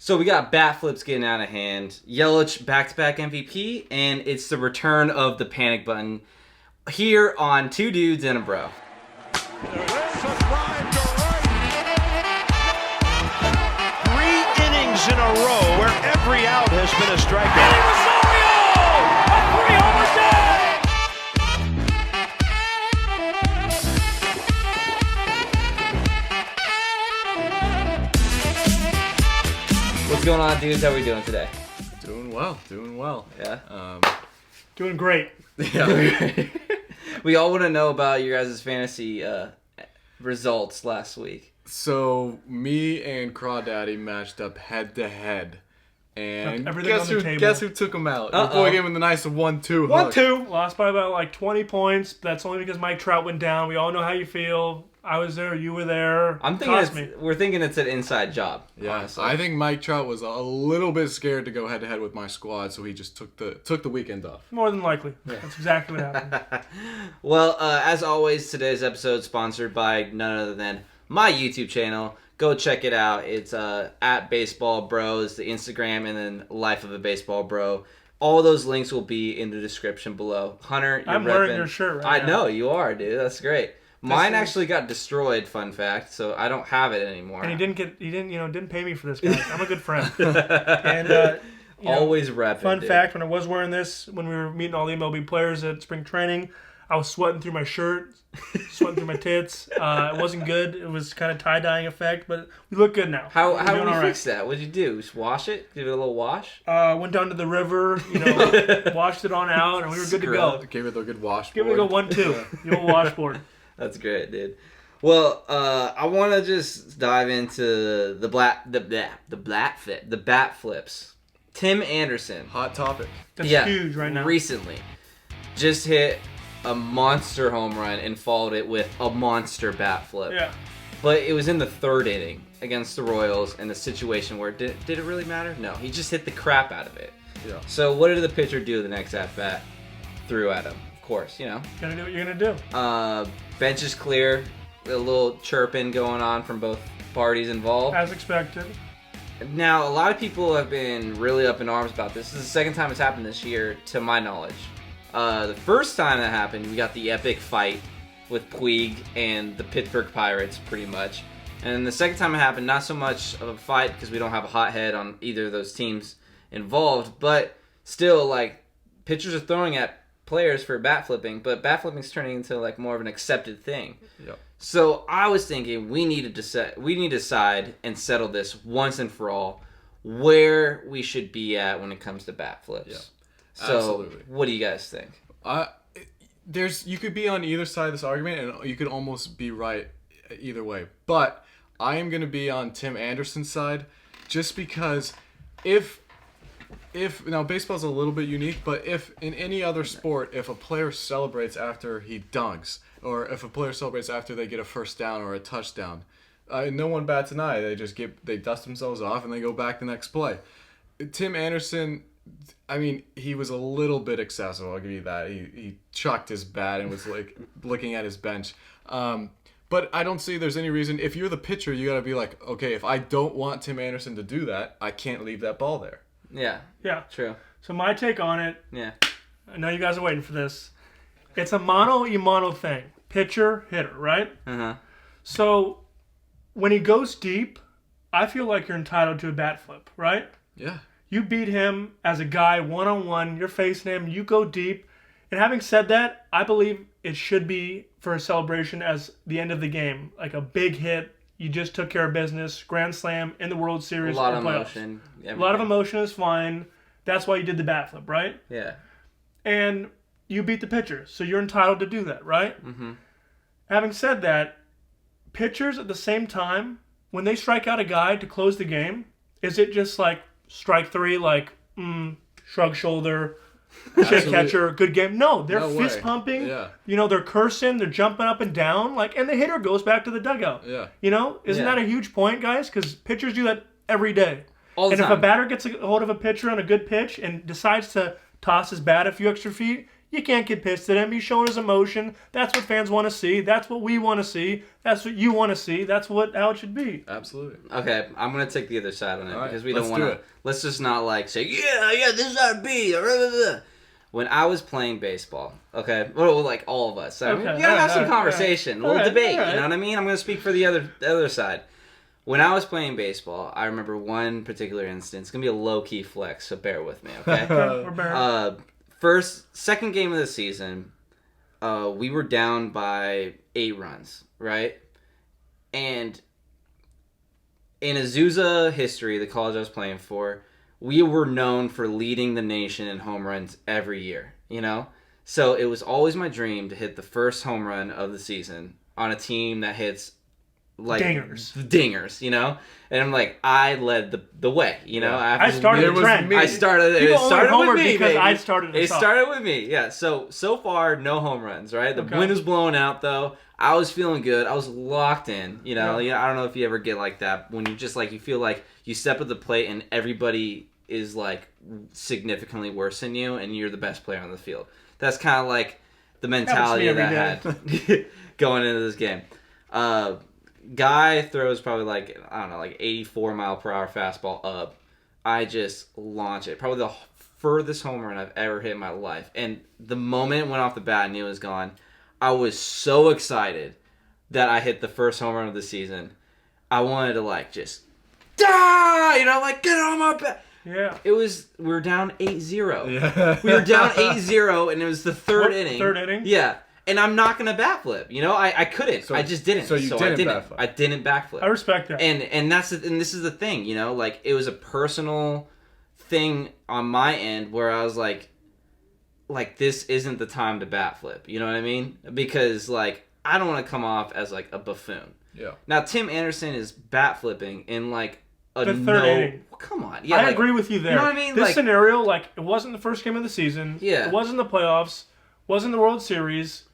So we got bat flips getting out of hand. Yelich back-to-back MVP, and it's the return of the panic button here on Two Dudes and a Bro. Three innings in a row where every out has been a strikeout. What's going on, dudes? How are we doing today? Doing well. Yeah? Doing great. Yeah. We all want to know about your guys' fantasy results last week. So, me and Crawdaddy matched up head to head. And Everything on the table. guess who took him out? Uh-oh. Your boy gave him the nice 1-2 hook. 1-2. Lost by about like 20 points. That's only because Mike Trout went down. We all know how you feel. I was there. You were there. I'm Cost thinking me. we're thinking it's an inside job. Yeah, honestly. I think Mike Trout was a little bit scared to go head to head with my squad, so he just took the weekend off. More than likely. That's exactly what happened. Well, as always, today's episode is sponsored by none other than my YouTube channel. Go check it out. It's at Baseball Bros, the Instagram, and then Life of a Baseball Bro. All those links will be in the description below. Hunter, you're I'm wearing your shirt right now. I know, you are, dude. That's great. Mine actually got destroyed, fun fact, so I don't have it anymore. And he didn't pay me for this, guys. I'm a good friend. And Always repping, fun dude. fact, when I was wearing this, when we were meeting all the MLB players at spring training, I was sweating through my shirt, sweating through my tits. It wasn't good. It was kind of tie-dyeing effect, but we look good now. How We're did doing you all right. fix that? What'd you do? Just wash it? Give it a little wash? Went down to the river, washed it on out, and we were good to go. Gave it a good washboard. Give it a go 1-2. The old washboard. That's great, dude. Well, I want to just dive into the bat flips. Tim Anderson. Hot topic. That's huge right now. Recently, just hit a monster home run and followed it with a monster bat flip. Yeah. But it was in the third inning against the Royals in a situation where did it really matter? No, he just hit the crap out of it. Yeah. So what did the pitcher do the next at bat? Threw at him, of course. Gonna do what you're gonna do. Bench is clear. A little chirping going on from both parties involved. As expected. Now, a lot of people have been really up in arms about this. This is the second time it's happened this year, to my knowledge. The first time that happened, we got the epic fight with Puig and the Pittsburgh Pirates, pretty much. And the second time it happened, not so much of a fight because we don't have a hothead on either of those teams involved, but still, like, pitchers are throwing at players for bat flipping, but bat flipping is turning into like more of an accepted thing. Yep. So I was thinking we need to decide and settle this once and for all where we should be at when it comes to bat flips. Yeah. So Absolutely. what do you guys think? You could be on either side of this argument, and you could almost be right either way. But I am going to be on Tim Anderson's side, just because if now baseball's a little bit unique, but if in any other sport, if a player celebrates after he dunks, or if a player celebrates after they get a first down or a touchdown, no one bats an eye. They dust themselves off and they go back the next play. Tim Anderson, I mean, he was a little bit excessive. I'll give you that. He chucked his bat and was like looking at his bench. But I don't see there's any reason. If you're the pitcher, you got to be like, okay, if I don't want Tim Anderson to do that, I can't leave that ball there. Yeah. Yeah. True. So my take on it, Yeah. I know you guys are waiting for this. It's a mono thing. Pitcher, hitter, right? Uh-huh. So when he goes deep, I feel like you're entitled to a bat flip, right? Yeah. You beat him as a guy one-on-one. You're facing him. You go deep. And having said that, I believe it should be for a celebration as the end of the game. Like a big hit. You just took care of business. Grand slam in the World Series. A lot or of playoffs. emotion. A lot of emotion is fine. That's why you did the bat flip, right? Yeah. And you beat the pitcher. So you're entitled to do that, right? Mm-hmm. Having said that, pitchers at the same time, when they strike out a guy to close the game, is it just like strike three, like, shrug shoulder, shake catcher, good game? No, they're fist pumping. Yeah. They're cursing, they're jumping up and down, and the hitter goes back to the dugout. Yeah. Isn't that a huge point, guys? Because pitchers do that every day. All the and time. if a batter gets a hold of a pitcher on a good pitch and decides to toss his bat a few extra feet, You can't get pissed at him. He's showing his emotion. That's what fans want to see. That's what we want to see. That's what you want to see. That's how it should be. Absolutely. Okay, I'm gonna take the other side on it All right, because we don't want do to. it. Let's just not like say, yeah, this is how it be. When I was playing baseball, okay, well, like all of us, I mean, Okay, we gotta have some alright, conversation, a little alright, debate. alright. You know what I mean? I'm gonna speak for the other side. When I was playing baseball, I remember one particular instance. It's gonna be a low key flex, so bear with me, okay? We're better. Second game of the season, we were down by 8 runs, right? And in Azusa history, the college I was playing for, we were known for leading the nation in home runs every year, you know? So it was always my dream to hit the first home run of the season on a team that hits like dingers, you know? And I'm like, I led the way, you know? I started the trend. I started. People It started only with homered me, because baby. I started It us off. started with me, yeah. So far, no home runs, right? The wind was blowing out, though. I was feeling good. I was locked in, you know? Yeah. I don't know if you ever get like that when you just, like, you feel like you step at the plate and everybody is, like, significantly worse than you and you're the best player on the field. That's kind of like the mentality every that I had going into this game. Guy throws probably like, I don't know, like 84 mile per hour fastball up. I just launch it. Probably the furthest home run I've ever hit in my life. And the moment it went off the bat and it was gone, I was so excited that I hit the first home run of the season. I wanted to like just, you know, like get on my bat. Yeah. We were down 8-0. Yeah. We were down 8-0 and it was the third inning. Third inning? Yeah. And I'm not going to backflip. You know, I couldn't. I just didn't. So you didn't backflip. I didn't backflip. I respect that. And this is the thing, you know, like it was a personal thing on my end where I was like this isn't the time to bat flip. You know what I mean? Because like I don't want to come off as like a buffoon. Yeah. Now Tim Anderson is bat flipping in like a The third inning. Come on. Yeah. I like, agree with you there. You know what I mean? This Like, scenario, like, it wasn't the first game of the season. Yeah. It wasn't the playoffs. Wasn't the World Series.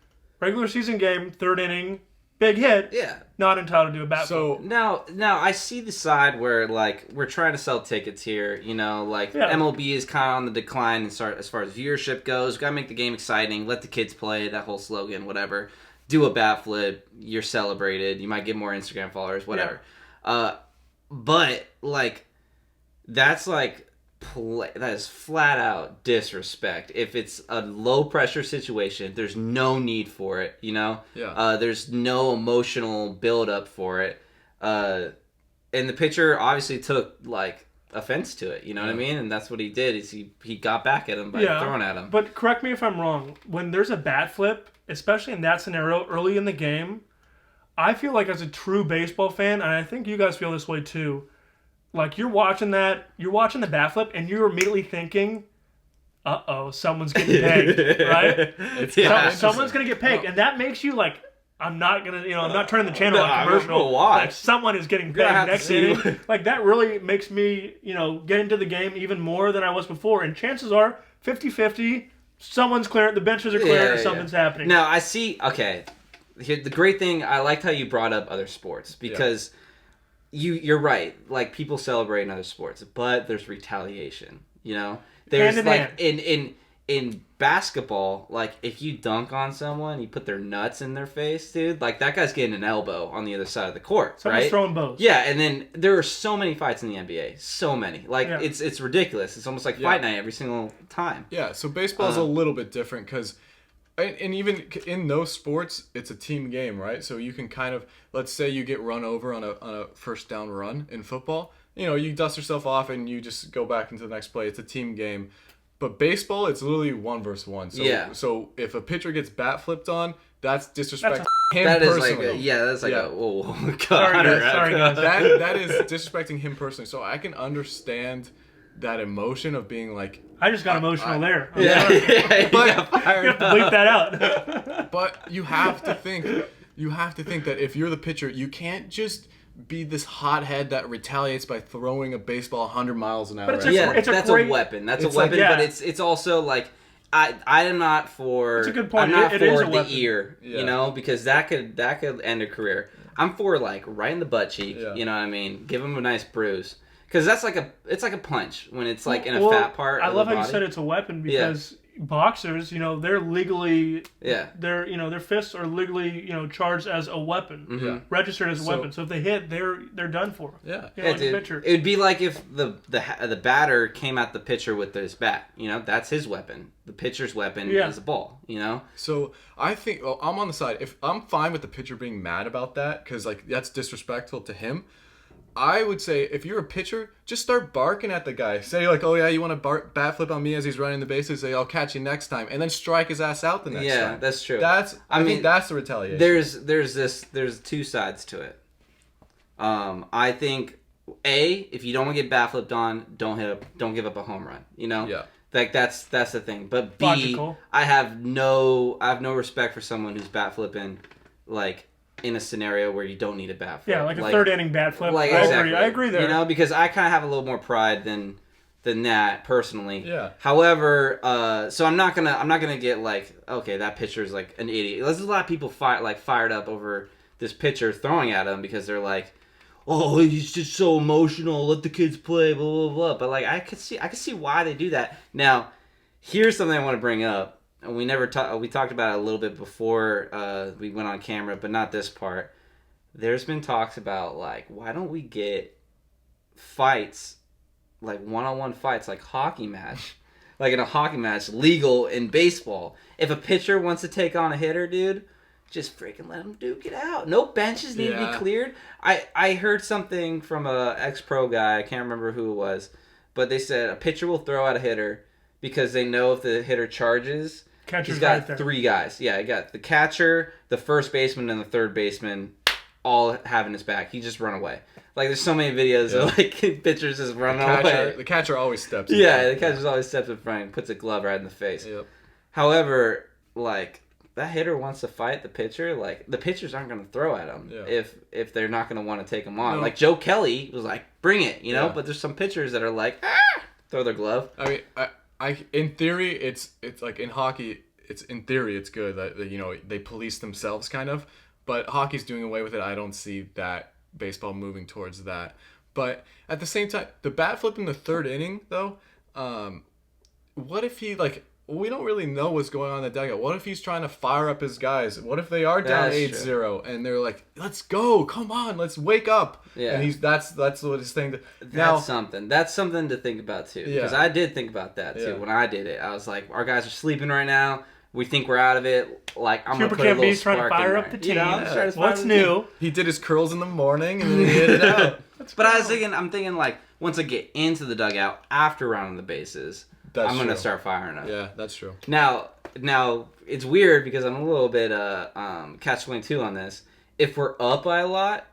Regular season game, third inning, big hit. yeah. Not entitled to a bat flip. So Now I see the side where like we're trying to sell tickets here. You know, like Yeah. MLB is kind of on the decline as far as viewership goes. We gotta make the game exciting. Let the kids play. That whole slogan, whatever. Do a bat flip. You're celebrated. You might get more Instagram followers. Whatever. But like that's like that is flat out disrespect. If it's a low pressure situation, there's no need for it. You know. Yeah. There's no emotional build up for it. And the pitcher obviously took like offense to it. You know what I mean? And that's what he did. Is he got back at him by throwing at him. But correct me if I'm wrong. When there's a bat flip, especially in that scenario early in the game, I feel like as a true baseball fan, and I think you guys feel this way too, like you're watching the bat flip, and you're immediately thinking, uh-oh, someone's getting pegged, right? Someone's going to get pegged, and that makes you like, I'm not turning the channel on commercial. gonna watch. Like, someone is getting gonna have pegged to next see. inning. Like, that really makes me, get into the game even more than I was before, and chances are 50-50, someone's clearing, the benches are clearing, or something's happening. Now I see. Okay, here, the great thing, I liked how you brought up other sports because you're right. Like people celebrate in other sports, but there's retaliation. You know, there's Hand in like hand. in basketball, like if you dunk on someone, you put their nuts in their face, dude. Like that guy's getting an elbow on the other side of the court. Someone's right? throwing bows. Yeah, and then there are so many fights in the NBA. So many. Like Yeah. it's ridiculous. It's almost like fight night every single time. Yeah, so baseball's a little bit different because, and even in those sports, it's a team game, right? So you can kind of, let's say you get run over on a first down run in football. You dust yourself off and you just go back into the next play. It's a team game. But baseball, it's literally 1 versus 1. So, so if a pitcher gets bat flipped on, that's disrespecting him That is personally. that's like a whoa, Sorry, guys. That is disrespecting him personally. So I can understand that emotion of being like, I just got emotional there. I'm Yeah, sorry. but You have to bleep that out. but you have to think that if you're the pitcher, you can't just be this hothead that retaliates by throwing a baseball 100 miles an hour. it's at a- someone. it's that's great- a weapon. That's it's a weapon, like- but yeah. it's also like I am not for. It's a good point. I'm not It is for a the weapon. ear, Yeah. because that could end a career. I'm for like right in the butt cheek. Yeah. You know what I mean? Give him a nice bruise. Because it's like a punch when it's like in a Well, fat part. I of love the how you body. said it's a weapon because boxers, they're legally, Yeah. their fists are legally, charged as a weapon, Yeah. registered as a weapon. So if they hit, they're done for. Yeah. Yeah, like a dude. pitcher. It would be like if the batter came at the pitcher with his bat. That's his weapon. The pitcher's weapon is the ball. So I think I'm on the side. If I'm fine with the pitcher being mad about that, because that's disrespectful to him. I would say if you're a pitcher, just start barking at the guy. Say oh yeah, you want to bat flip on me as he's running the bases? Say I'll catch you next time, and then strike his ass out the next time. Yeah, that's true. I mean that's the retaliation. There's two sides to it. I think if you don't want to get bat flipped on, don't give up a home run. Yeah. That's the thing. But B, Logical. I have no respect for someone who's bat flipping in a scenario where you don't need a bat flip. Yeah, like a third inning bat flip. Exactly. I agree there. Because I kind of have a little more pride than that personally. Yeah. However, so I'm not gonna get okay, that pitcher's an idiot. There's a lot of people fired up over this pitcher throwing at him because they're oh, he's just so emotional. Let the kids play, blah blah blah. But I could see why they do that. Now, here's something I want to bring up. And we talked about it a little bit before we went on camera, but not this part. There's been talks about why don't we get fights, one-on-one fights, hockey match, in a hockey match, legal in baseball. If a pitcher wants to take on a hitter, dude, just freaking let him duke it out. No benches need to be cleared. I heard something from a ex-pro guy. I can't remember who it was, but they said a pitcher will throw at a hitter because they know if the hitter charges. Catcher's He's got right there. 3 guys. Yeah, he got the catcher, the first baseman, and the third baseman all having his back. He just run away. There's so many videos of pitchers just running away. The catcher always steps in. Yeah, the catcher always steps in front and puts a glove right in the face. Yep. However, that hitter wants to fight the pitcher. The pitchers aren't going to throw at him if they're not going to want to take him on. No. Joe Kelly was bring it, But there's some pitchers that are throw their glove. I mean, I in theory, it's in hockey. In theory, it's good that they police themselves kind of, but hockey's doing away with it. I don't see that baseball moving towards that. But at the same time, the bat flip in the third inning though, what if he we don't really know what's going on in the dugout. What if he's trying to fire up his guys? What if they are down 8-0 and they're let's go, come on, let's wake up. Yeah. And that's what his thing. That's something to think about too. Because I did think about that too when I did it. I was our guys are sleeping right now. We think we're out of it. I'm gonna put a little B's trying to spark fire in up there. the team. Yeah. What's new? He did his curls in the morning and then he hit it out. But I'm thinking once I get into the dugout after rounding the bases, I'm gonna start firing up. Yeah, that's true. Now it's weird because I'm a little bit catch-22 on this. If we're up by a lot,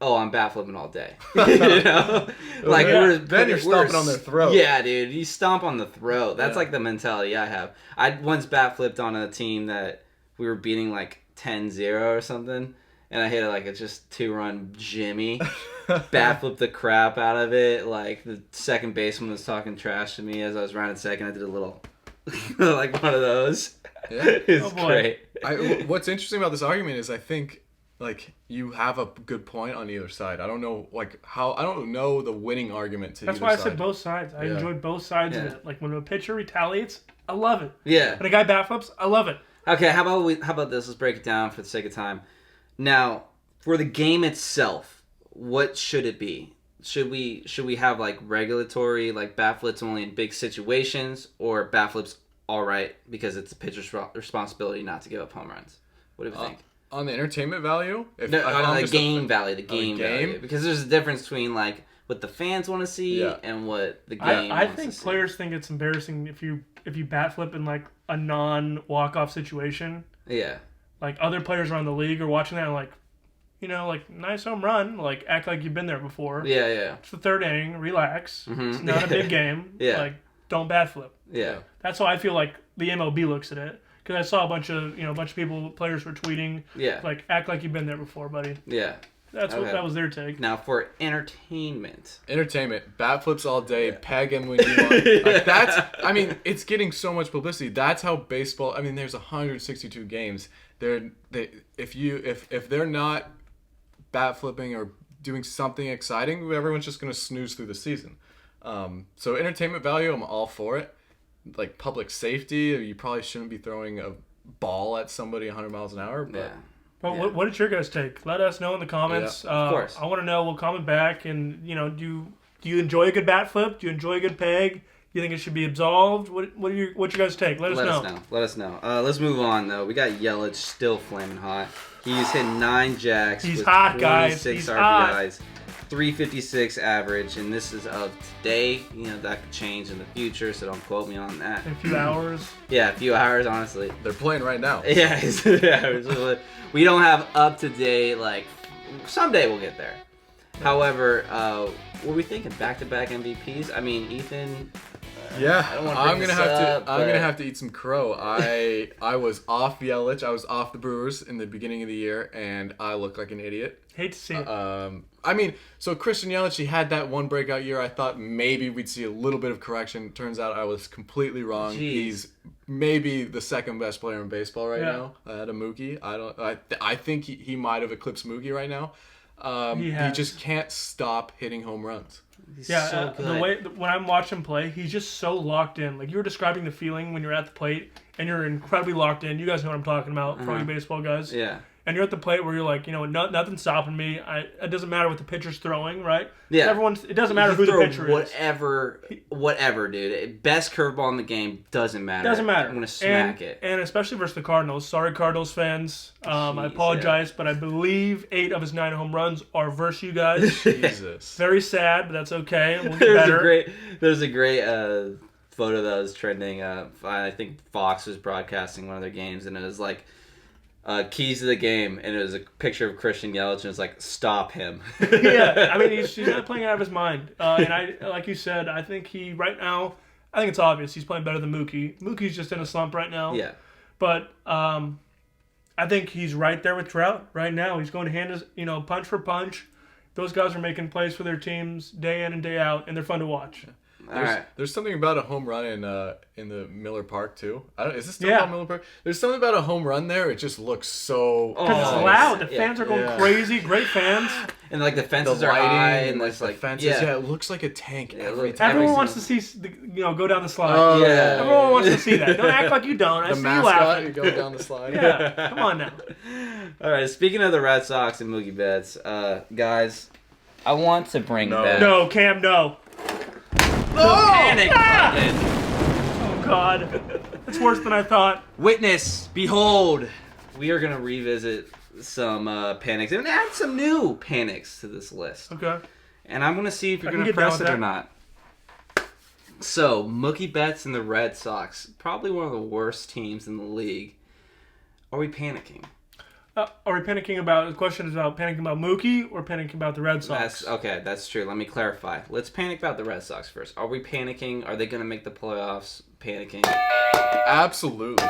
I'm bat flipping all day. Then you're stomping on their throat. Yeah, dude, you stomp on the throat. That's the mentality I have. I once bat flipped on a team that we were beating 10-0 or something, and I hit a just 2-run Jimmy. Bat flipped the crap out of it. The second baseman was talking trash to me as I was rounding second. I did a little one of those. Yeah. It's great. What's interesting about this argument is I think you have a good point on either side. I don't know I don't know the winning argument to That's either why side. I said both sides. I enjoyed both sides of it. When a pitcher retaliates, I love it. Yeah. When a guy bat flips, I love it. Okay, how about this? Let's break it down for the sake of time. Now, for the game itself, what should it be? Should we have regulatory bat flips only in big situations, or bat flips all right because it's the pitcher's responsibility not to give up home runs? What do you think? On the entertainment value? On the game value, because there's a difference between what the fans want to see and what the game I wants think to see. players think it's embarrassing if you bat flip in a non walk-off situation. Yeah. Other players around the league are watching that and nice home run, act like you've been there before. Yeah, yeah. It's the third inning, relax. Mm-hmm. It's not a big game. Yeah. Don't bat flip. Yeah. That's how I feel the MLB looks at it. Because I saw a bunch of people, players were tweeting, act like you've been there before, buddy. Yeah. That was their take. Now for entertainment, bat flips all day, peg him when you want. It's getting so much publicity. That's how baseball. There's 162 games. If they're not bat flipping or doing something exciting, everyone's just gonna snooze through the season. So entertainment value, I'm all for it. like public safety. You probably shouldn't be throwing a ball at somebody 100 miles an hour. But Well, what did your guys take? Let us know in the comments. Of course. I want to know. We'll comment back. And, do you enjoy a good bat flip? Do you enjoy a good peg? You think it should be absolved? What you guys take? Let us know. Let us know. Let's move on, though. We got Yelich still flaming hot. He's hit 9 jacks. He's with hot, guys. 26 He's RBIs. hot. 356 average, and this is of today. That could change in the future, so don't quote me on that. In a few hours. Yeah, a few hours, honestly. they're playing right now. Yeah, we don't have up to date. Like, someday we'll get there. However, what are we thinking? Back-to-back MVPs? I mean, Ethan. Yeah, I don't wanna I'm bring gonna this have up, to. I'm gonna but- have to eat some crow. I was off Yelich. I was off the Brewers in the beginning of the year, and I look like an idiot. Hate to see it. I mean, so Christian Yelich, he had that one breakout year. I thought maybe we'd see a little bit of correction. Turns out I was completely wrong. Jeez. He's maybe the second best player in baseball right Yeah. now. Ahead of Mookie. I think he might have eclipsed Mookie right now. He He has. just can't stop hitting home runs. He's Yeah, so good. the way when I'm watching him play, he's just so locked in. Like you were describing the feeling when you're at the plate and you're incredibly locked in. You guys know what I'm talking about, for all you baseball guys. Yeah. And you're at the plate where you're like, nothing's stopping me. It doesn't matter what the pitcher's throwing, right? Yeah. It doesn't matter You who the throw pitcher is. whatever, dude. Best curveball in the game doesn't matter. Doesn't matter. I'm gonna smack and, it. And especially versus the Cardinals. Sorry, Cardinals fans. I Jeez, apologize, but I believe 8 of his 9 home runs are versus you guys. Jesus. Very sad, but that's okay. We'll get better. There's a great photo that was trending. I think Fox was broadcasting one of their games, and it was like keys to the game, and it was a picture of Christian Yelich, and it's like, stop him. Yeah, I mean, he's not playing out of his mind. And like you said, I think right now, I think it's obvious he's playing better than Mookie. Mookie's just in a slump right now. Yeah. But I think he's right there with Trout right now. He's going hand punch for punch. Those guys are making plays for their teams day in and day out, and they're fun to watch. All right. There's something about a home run in the Miller Park too. Is this still Yeah. called Miller Park? There's something about a home run there. It just looks so. Because it's Oh, loud. The yeah. fans are going Yeah. crazy. Great fans. And like the The fences lighting are high, and like there's the like fences. Yeah. Yeah, it looks like a tank Yeah, every look- time. Everyone Every wants to see go down the slide. Oh, Yeah. Everyone wants to see that. Don't act like you don't. I The see you mascot, laughing. you go down the slide. Yeah, come on now. All right. Speaking of the Red Sox and Mookie Betts, guys, I want to bring back No, Cam, no. panic button. Oh, God. It's worse than I thought. Witness, behold, we are gonna revisit some panics and add some new panics to this list. Okay. And I'm gonna see if you're I can gonna get down press it with or that. not. So, Mookie Betts and the Red Sox, probably one of the worst teams in the league. Are we panicking? Are we panicking about, the question is about panicking about Mookie or panicking about the Red Sox? That's true. Let me clarify. Let's panic about the Red Sox first. Are we panicking? Are they gonna make the playoffs? Panicking? Absolutely.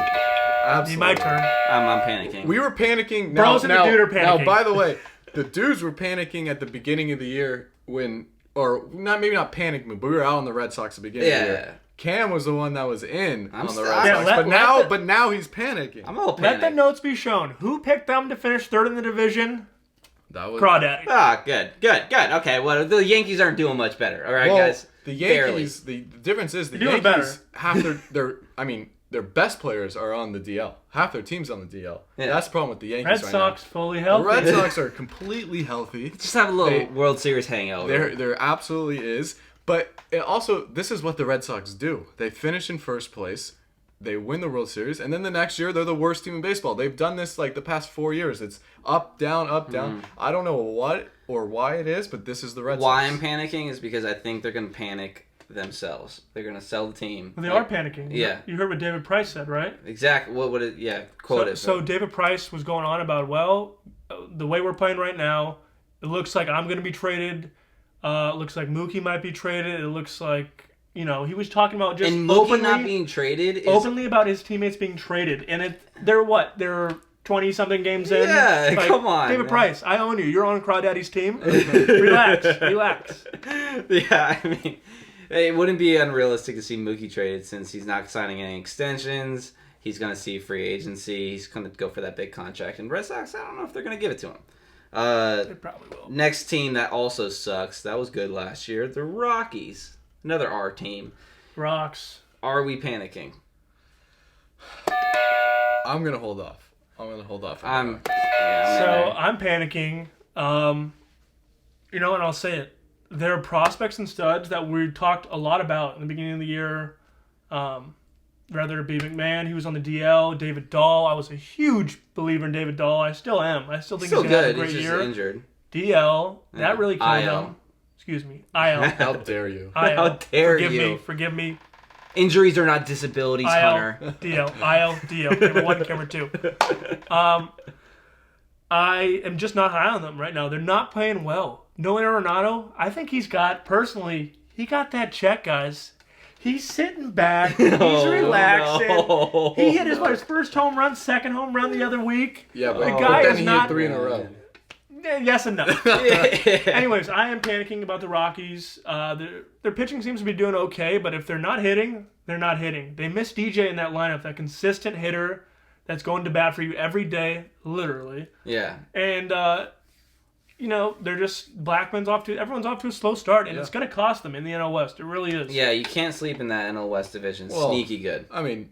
Be my turn. I'm panicking. We were panicking. Bros and the dude are Now, panicking. by the way, the dudes were panicking at the beginning of the year maybe not panic move, but we were out on the Red Sox at the beginning of the Yeah. year. Cam was the one that was in I'm on the still- Red Yeah, Sox, but now he's panicking. I'm a little Let the panicked. notes be shown. Who picked them to finish third in the division? That was Crawdaddy. Ah, good. Okay, well, the Yankees aren't doing much better. All right, well, guys. the Yankees. The difference is the They're doing Yankees. Half their best players are on the DL. Half their team's on the DL. Yeah. That's the problem with the Yankees Red right Sox fully now. healthy. The Red Sox are completely healthy. Just have a little They- World Series hangover. There absolutely is. But it also, this is what the Red Sox do. They finish in first place, they win the World Series, and then the next year they're the worst team in baseball. They've done this like the past 4 years. It's up, down, up, down. I don't know what or why it is, but this is the Red Why Sox. I'm panicking is because I think they're going to panic themselves. They're going to sell the team. They are panicking. Yeah. You heard what David Price said, right? Exactly. Quote it. So David Price was going on about, the way we're playing right now, it looks like I'm going to be traded. It looks like Mookie might be traded. It looks like, he was talking about just and Mookie not being traded is... openly about his teammates being traded. And they're 20-something games in? Yeah, come on, David man. Price, I own you. You're on Crawdaddy's team. Relax. Yeah, I mean, it wouldn't be unrealistic to see Mookie traded since he's not signing any extensions. He's going to see free agency. He's going to go for that big contract. And Red Sox, I don't know if they're going to give it to him. They probably will. Next team that also sucks, that was good last year, the Rockies. Another R team. Rocks. Are we panicking? I'm gonna hold off. I'm panicking. You know, and I'll say it. There are prospects and studs that we talked a lot about in the beginning of the year. Whether it be McMahon, he was on the DL, David Dahl. I was a huge believer in David Dahl. I still am. I still think still he's gonna have good. a great He's just year. injured. DL, that really killed IL. him. Excuse me, IL. How dare you? How dare you? Forgive me. Injuries are not disabilities, Hunter. DL, DL. Camera 1, camera 2. I am just not high on them right now. They're not playing well. Nolan Arenado, I think he got that check, guys. He's sitting back. He's relaxing. No. He hit his first home run, second home run the other week. Yeah, but, the guy then is he not hit 3 in a row. Yes and no. Anyways, I am panicking about the Rockies. Their pitching seems to be doing okay, but if they're not hitting, they're not hitting. They miss DJ in that lineup, that consistent hitter that's going to bat for you every day, literally. Yeah. And they're just everyone's off to a slow start, and it's going to cost them in the NL West. It really is. Yeah, you can't sleep in that NL West division. Well, Sneaky good. I mean,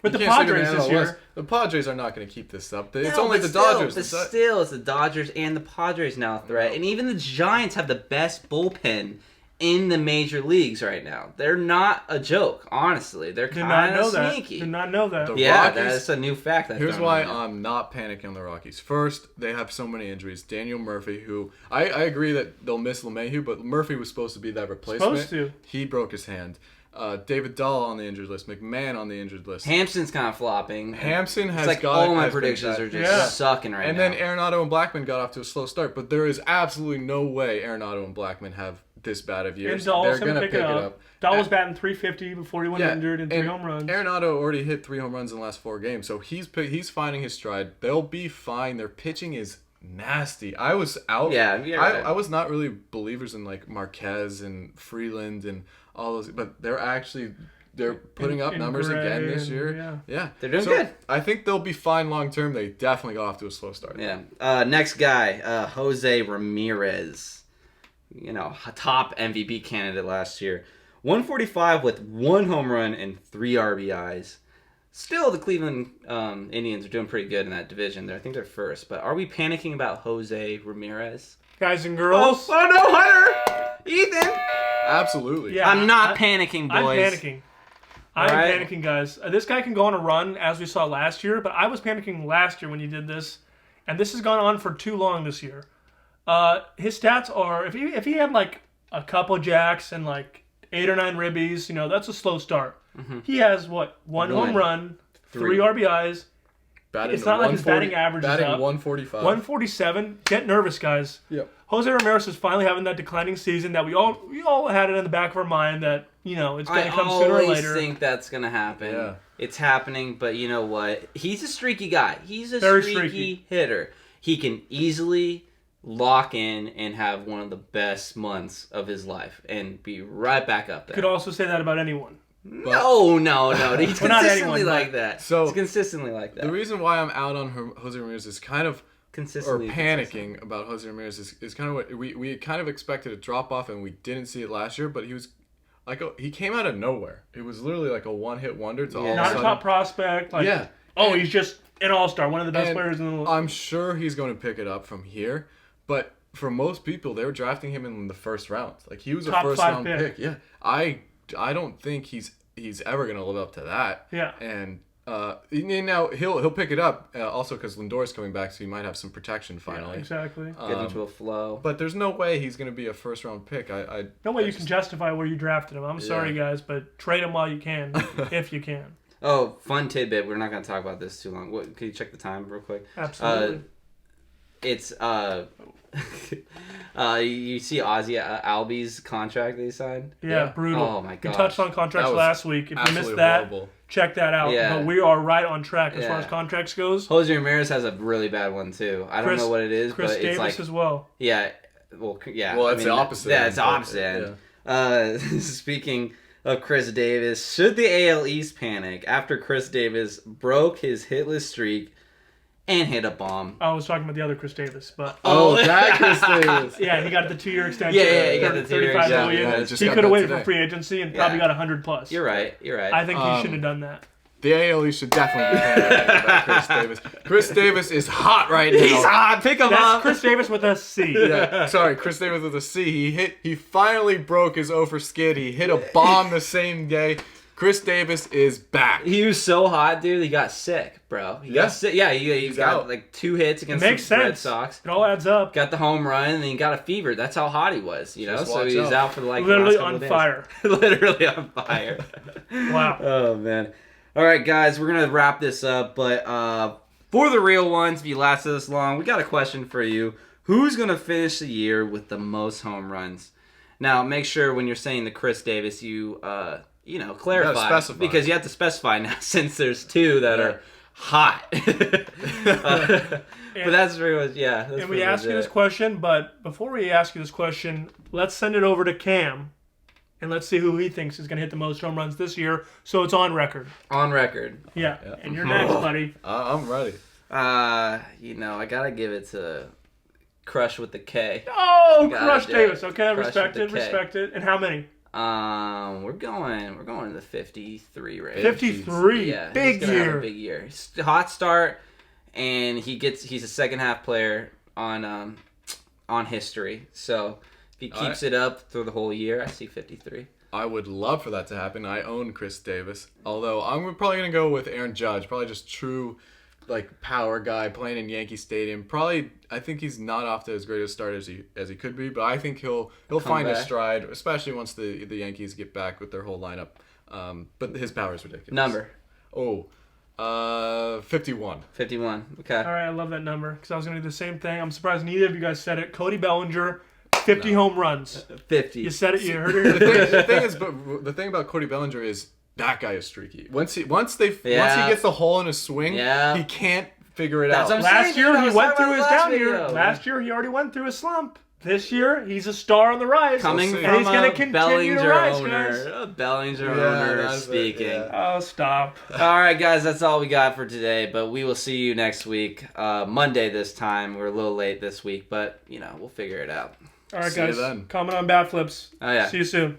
with the you can't sleep in Padres the this NL year. West. The Padres are not going to keep this up. It's No, only but the still, Dodgers. But still, it's the Dodgers and the Padres now threat. And even the Giants have the best bullpen in the major leagues right now. They're not a joke, honestly. They're kind of sneaky. Did not know that. The Yeah, Rockies- that's a new fact. Here's why I'm not panicking on the Rockies. First, they have so many injuries. Daniel Murphy, who I agree that they'll miss LeMahieu, but Murphy was supposed to be that replacement. Supposed to. He broke his hand. David Dahl on the injured list. McMahon on the injured list. Hampson's kind of flopping. Hampson has It's like got all my has been predictions bad. are just sucking right And now. then Arenado and Blackman got off to a slow start, but there is absolutely no way Arenado and Blackman have this bad of years. And Dahl's They're going to gonna pick it up. Dahl was batting .350 before he went injured and 3 home runs. Arenado already hit 3 home runs in the last 4 games, so he's finding his stride. They'll be fine. Their pitching is nasty. I was out. Yeah, you're right. I was not really believers in like Marquez and Freeland and all those, but they're putting up numbers again this year. Yeah. They're doing good. I think they'll be fine long term. They definitely got off to a slow start. Yeah. Next guy, Jose Ramirez. Top MVP candidate last year. 145 with 1 home run and 3 RBIs. Still, the Cleveland Indians are doing pretty good in that division. I think they're first. But are we panicking about Jose Ramirez? Guys and girls. Oh no, Hunter! Ethan! Absolutely. Yeah. I'm not panicking, boys. I'm panicking. I'm Alright. panicking, guys. This guy can go on a run, as we saw last year, but I was panicking last year when he did this, and this has gone on for too long this year. His stats are, if he had like a couple jacks and like 8 or 9 ribbies, that's a slow start. Mm-hmm. He has one home run, 3 RBIs. It's not like his batting average is batting up. 145. 147. Get nervous, guys. Yep. Jose Ramirez is finally having that declining season that we all had it in the back of our mind that it's going to come sooner or later. I always think that's going to happen. Yeah. It's happening, but you know what? He's a streaky guy. He's a Very streaky streaky hitter. He can easily lock in and have one of the best months of his life and be right back up there. Could also say that about anyone. No. He's Well, not consistently anyone, like but- that. So, He's consistently like that. The reason why I'm out on Jose Ramirez is kind of, Consistently or panicking about Jose Ramirez is kind of what we kind of expected a drop off, and we didn't see it last year, but he was like he came out of nowhere. It was literally like a one-hit wonder to all of a Not a sudden. top prospect. Like, Yeah. he's just an all-star, one of the best And players in the league. I'm sure he's going to pick it up from here, but for most people, they were drafting him in the first round. Like he was a Top first 5 round pick. Yeah, I don't think he's ever going to live up to that. Yeah. And now he'll pick it up also because Lindor's coming back, so he might have some protection finally. Exactly. Get into a flow. But there's no way he's going to be a first round pick. No way you can justify where you drafted him. I'm sorry, guys, but trade him while you can, if you can. Oh, fun tidbit. We're not going to talk about this too long. Can you check the time real quick? Absolutely. It's you see Ozzy Albies contract that he signed? Yeah, brutal. Oh my We gosh. touched on contracts That was last week. If you missed absolutely that, horrible. check that out. Yeah. But we are right on track as far Yeah. as contracts goes. Jose Ramirez has a really bad one too. I don't know what it is, Chris but Davis it's like as well. yeah. Well, yeah. Well, it's the opposite Yeah, end, it's the but, opposite end. Speaking of Chris Davis, should the AL East panic after Chris Davis broke his hitless streak and hit a bomb. I was talking about the other Chris Davis, but that Chris Davis. yeah, he got the 2-year extension. Yeah, he got the 2-year 35 extension. million. Yeah, just He got could have that waited today. for free agency and probably Yeah. got 100+. You're right. I think he should have done that. The AL East should definitely be paying about Chris Davis. Chris Davis is hot right now. He's hot. Pick him That's up. Chris Davis with a C. Yeah, sorry, Chris Davis with a C. He finally broke his 0 for skid. He hit a bomb the same day. Chris Davis is back. He was so hot, dude. He got sick, bro. He got sick. Yeah, he got out. like 2 hits It against makes the Red sense. Sox. It all adds up. Got the home run, and then he got a fever. That's how hot he was, you know. Just So watch he was out. out for like Literally the last couple on of days. fire. Literally on fire. Wow. Oh man. All right, guys, we're gonna wrap this up, but for the real ones, if you lasted this long, we got a question for you. Who's gonna finish the year with the most home runs? Now, make sure when you're saying the Chris Davis, you clarify, specify. because you have to specify now, since there's 2 that are hot. But that's pretty much that's And we pretty ask much you this it. question, but before we ask you this question, let's send it over to Cam, and let's see who he thinks is going to hit the most home runs this year, so it's on record. On record. Yeah. And you're next, buddy. I'm ready. I gotta give it to Crush with the K. Oh, Gotta Crush do Davis. it. Okay, Crush respect with it, the K. respect it. And how many? We're going to the 53 range. 53. Yeah, Big he's gonna have year. a big year. He's a hot start, and he's a second half player on history. So if he keeps it up through the whole year, I see 53. I would love for that to happen. I own Chris Davis. Although I'm probably going to go with Aaron Judge. Probably just true power guy playing in Yankee Stadium. Probably I think he's not off to as great a start as he could be, but I think he'll find his back. stride, especially once the Yankees get back with their whole lineup. But his power is ridiculous. Number 51. 51. Okay. All right, I love that number because I was going to do the same thing. I'm surprised neither of you guys said it. Cody Bellinger, 50 home runs. 50. You said it. You heard it here. The thing about Cody Bellinger is that guy is streaky. Once he gets the hole in his swing, Yeah. he can't figure it That's out. what I'm Last saying, year dude, I he was went talking through his about it down last year. video. Last year he already went through a slump. This year he's a star on the rise. Coming see. from And he's gonna a continue to Bellinger rise, owner. guys. A Bellinger Yeah, owner that's it, speaking. yeah. Oh, stop. All right, guys, that's all we got for today. But we will see you next week, Monday this time. We're a little late this week, but we'll figure it out. All right, See you guys. then. Comment on bat flips. Oh, yeah. See you soon.